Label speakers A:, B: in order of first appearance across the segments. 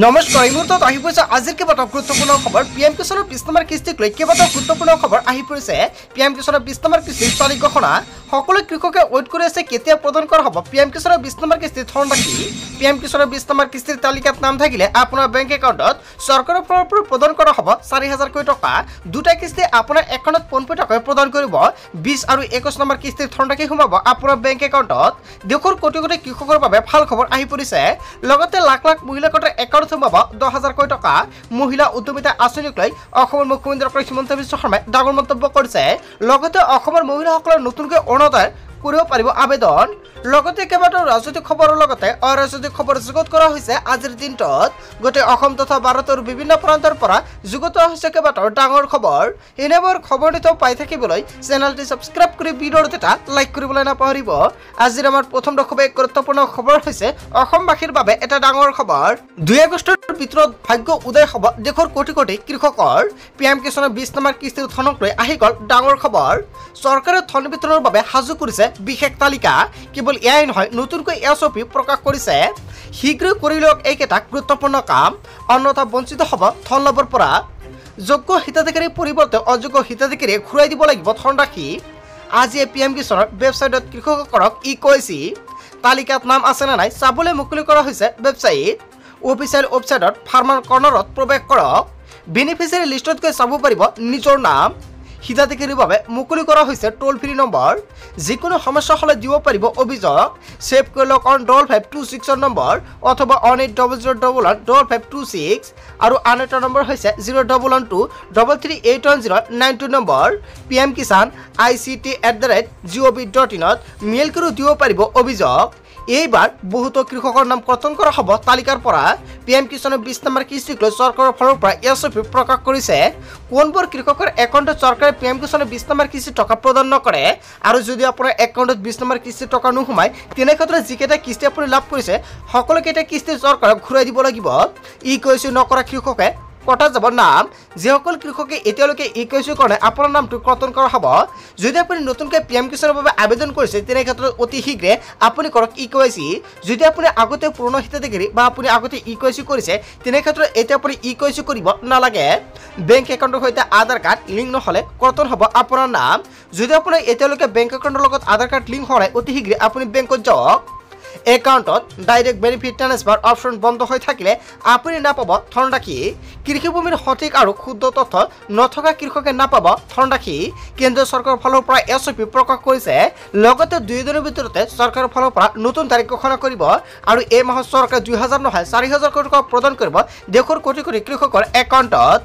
A: নমস্কাৰ এই মুহূৰ্তত আহি পৰিছে আজিৰ কেইবাটাও গুৰুত্বপূৰ্ণ খবৰ। পিএম কিষাণৰ 20 নম্বৰ কিস্তিক লৈ কেইবাটাও গুৰুত্বপূৰ্ণ খবৰ আহি পৰিছে। পিএম কিষাণৰ 20 নম্বৰ কিস্তিৰ তাৰিখ ঘোষণা, সকলো কৃষকে ৱেইট কৰি আছে কেতিয়া প্ৰদান কৰা হ'ব পিএম কিষাণৰ 20 নম্বৰ কিস্তিৰ ধনৰাশি। পিএম কিষাণৰ 20 নম্বৰ কিস্তিৰ তালিকাত নাম থাকিলে আপোনাৰ বেংক একাউণ্টত চৰকাৰৰ ফালৰ পৰা প্ৰদান কৰা হ'ব 4,000 কোটি টকা। দুটা কিস্তি আপোনাৰ একাউণ্টত পোনপটীয়াকৈ টকাকৈ প্ৰদান কৰিব। 20 আৰু 21 নম্বৰ কিস্তিৰ ধনৰাশি সোমাব আপোনাৰ বেংক একাউণ্টত। দেশৰ কোটি কোটি কৃষকৰ বাবে ভাল খবৰ আহি পৰিছে। লগতে লাখ লাখ মহিলাৰ একাউণ্ট সোমাব 10,000 কোটি টকা। মহিলা উদ্যমিতা আঁচনিক লৈ অসমৰ মুখ্যমন্ত্ৰী ডক্টৰ হিমন্ত বিশ্ব শৰ্মাই ডাঙৰ মন্তব্য কৰিছে। লগতে অসমৰ মহিলাসকলৰ নতুনকৈ অৰুণোদয় কৰিব পাৰিব আবেদন। লগতে কেইবাটাও ৰাজনৈতিক খবৰৰ লগতে অৰাজনৈতিক খবৰ যুগুত কৰা হৈছে আজিৰ দিনটোত। গোটেই অসম তথা ভাৰতৰ বিভিন্ন প্ৰান্তৰ পৰা যুগুত হৈছে কেইবাটাও ডাঙৰ খবৰ। এনেবোৰ খবৰ নিতৌ পাই থাকিবলৈ চেনেলটি ছাবস্ক্ৰাইব কৰি ভিডিঅ'টো এটা লাইক কৰিবলৈ নাপাহৰিব। আজিৰ আমাৰ প্ৰথম খুবেই গুৰুত্বপূৰ্ণ খবৰ হৈছে অসমবাসীৰ বাবে এটা ডাঙৰ খবৰ। 2 আগষ্টৰ ভিতৰত ভাগ্য উদয় হ'ব দেশৰ কোটি কোটি কৃষকৰ। পিএম কিষাণৰ 20 নম্বৰ কিস্তিৰ ধনক লৈ আহি গ'ল ডাঙৰ খবৰ। চৰকাৰে ধন বিতৰণৰ বাবে সাজু কৰিছে বিশেষ তালিকা। কেৱল এয়াই নহয়, নতুনকৈ এছঅপি প্ৰকাশ কৰিছে। শীঘ্ৰে কৰি লওক এইকেইটা গুৰুত্বপূৰ্ণ কাম, অন্যথা বঞ্চিত হ'ব ধন লাভৰ পৰা। যোগ্য হিতাধিকাৰীৰ পৰিৱৰ্তে অযোগ্য হিতাধিকাৰীয়ে ঘূৰাই দিব লাগিব ধনৰাশি। আজিয়ে পিএম কিষাণৰ ৱেবছাইটত কৃষকসকলক কৈছে। তালিকাত নাম আছে নে নাই চাবলৈ মুকলি কৰা হৈছে ৱেবছাইট। অফিচিয়েল ৱেবছাইটত ফাৰ্মাৰ কৰ্ণাৰত প্ৰৱেশ কৰক। বেনিফিচিয়াৰী লিষ্টত গৈ চাব পাৰিব নিজৰ নাম। হিতাধিকাৰীৰ বাবে মুকলি কৰা হৈছে টোল ফ্ৰী নম্বৰ। যিকোনো সমস্যা হ'লে দিব পাৰিব অভিযোগ। ছেভ কৰি লওক অন 5526 নম্বৰ অথবা অন 80011526 আৰু আন এটা নম্বৰ হৈছে 01123381092 number. PM Kisan ICT@gov.in mail কৰি দিব পাৰিব অভিযোগ। এইবাৰ বহুতো কৃষকৰ নাম কৰ্তন কৰা হ'ব তালিকাৰ পৰা। পিএম কিষাণৰ 20 নম্বৰ কিস্তিক লৈ চৰকাৰৰ ফালৰ পৰা এছঅপি প্ৰকাশ কৰিছে। কোনবোৰ কৃষকৰ একাউণ্টত চৰকাৰে পিএম কিষাণৰ 20 নম্বৰ কিস্তিৰ টকা প্ৰদান নকৰে আৰু যদি আপোনাৰ একাউণ্টত 20 নম্বৰ কিস্তিৰ টকা নোসোমায় তেনেক্ষেত্ৰত যিকেইটা কিস্তি আপুনি লাভ কৰিছে সকলোকেইটা কিস্তি চৰকাৰক ঘূৰাই দিব লাগিব। কৈছে নকৰা কৃষকে কটা যাব নাম। যিসকল কৃষকে এতিয়ালৈকে কৈছে কাৰণে আপোনাৰ নামটো কৰ্তন কৰা হ'ব। যদি আপুনি নতুনকৈ পিএম কিষাণৰ বাবে আবেদন কৰিছে তেনেক্ষেত্ৰত অতি শীঘ্ৰে আপুনি কৰক কৈছে। যদি আপুনি আগতে পুৰণা হিতাধিকাৰী বা আপুনি আগতে কৈছে কৰিছে তেনেক্ষেত্ৰত এতিয়া আপুনি কৈছে কৰিব নালাগে। বেংক একাউণ্টৰ সৈতে আধাৰ কাৰ্ড লিংক নহ'লে কৰ্তন হ'ব আপোনাৰ নাম। যদি আপোনাৰ এতিয়ালৈকে বেংক একাউণ্টৰ লগত আধাৰ কাৰ্ড লিংক হোৱা নাই অতি শীঘ্ৰে আপুনি বেংকত যাওক। একাউণ্টত ডাইৰেক্ট বেনিফিট ট্ৰান্সফাৰ অপশ্যন বন্ধ হৈ থাকিলে আপুনি নাপাব ধনৰাশি। কৃষিভূমিৰ সঠিক আৰু শুদ্ধ তথ্য নথকা কৃষকে নাপাব ধনৰাশি। কেন্দ্ৰীয় চৰকাৰৰ ফালৰ পৰা এছঅপি প্ৰকাশ কৰিছে। লগতে 2 দিনৰ ভিতৰতে চৰকাৰৰ ফালৰ পৰা নতুন তাৰিখ ঘোষণা কৰিব আৰু এই মাহত চৰকাৰে 2,000 নহয় 4,000 কোটি টকা প্ৰদান কৰিব দেশৰ কোটি কোটি কৃষকৰ একাউণ্টত।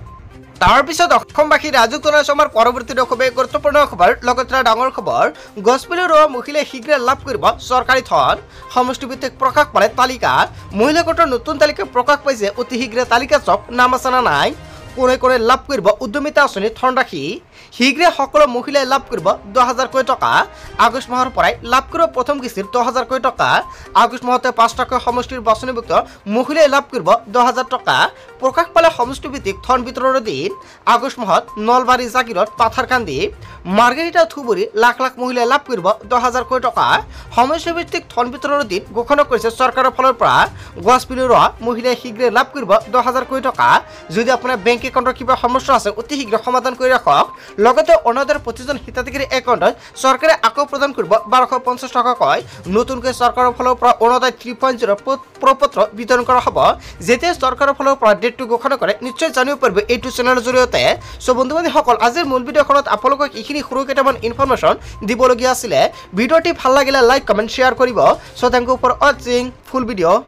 A: তাৰপিছত অসমবাসী ৰাজুক জনাইছো আমাৰ পৰৱৰ্তী খুবেই গুৰুত্বপূৰ্ণ খবৰ। লগতে ডাঙৰ খবৰ, গছপুলি ৰোৱা মহিলাই শীঘ্ৰে লাভ কৰিব চৰকাৰী ধন। সমষ্টিভিত্তিক প্ৰকাশ পালে তালিকা। মহিলা গোটৰ নতুন তালিকা প্ৰকাশ পাইছে। অতি শীঘ্ৰে তালিকা চক নাম আছে নে নাই। কোনে কোনে লাভ কৰিব উদ্যমিতা আঁচনিৰ ধনৰাশি। শীঘ্ৰে সকলো মহিলাই লাভ কৰিব 10,000 কোটি টকা। আগষ্ট মাহৰ পৰাই লাভ কৰিব প্ৰথম কিস্তিৰ 10,000 কোটি টকা। আগষ্ট মাহতে 5টাকৈ সমষ্টিৰ বাছনিভুক্ত মহিলাই লাভ কৰিব 10,000 টকা। প্ৰকাশ পালে সমষ্টিভিত্তিক ধন বিতৰণৰ দিন। আগষ্ট মাহত নলবাৰী জাগিৰত পাথাৰকান্দি মাৰ্ঘেৰিটা ধুবুৰী লাখ লাখ মহিলাই লাভ কৰিব 10,000 কোটি টকা। সমষ্টিভিত্তিক ধন বিতৰণৰ দিন ঘোষণা কৰিছে চৰকাৰৰ ফালৰ পৰা। গছপুলি ৰোৱা মহিলাই শীঘ্ৰে লাভ কৰিব 10,000 কোটি টকা। যদি আপোনাৰ বেংক একাউণ্টৰ কিবা সমস্যা আছে অতি শীঘ্ৰে সমাধান কৰি ৰাখক। লগতে অৰুণোদয়ৰ প্ৰতিজন হিতাধিকাৰী একাউণ্টত চৰকাৰে আকৌ প্ৰদান কৰিব 1250 টকাকৈ। নতুনকৈ চৰকাৰৰ ফালৰ পৰা অৰুণোদয় 3.0 প্ৰপত্ৰ বিতৰণ কৰা হ'ব। যেতিয়া চৰকাৰৰ ফালৰ পৰা ডেটটো ঘোষণা কৰে নিশ্চয় জানিব পাৰিব এইটো চেনেলৰ জৰিয়তে। চ' বন্ধু বান্ধৱীসকল আজিৰ মূল ভিডিঅ'খনত আপোনালোকক এইখিনি সৰু কেইটামান ইনফৰমেশ্যন দিবলগীয়া আছিলে। ভিডিঅ'টি ভাল লাগিলে লাইক কমেণ্ট শ্বেয়াৰ কৰিব। চ' থেংক ইউ ফৰ ৱাচিং ফুল ভিডিঅ'।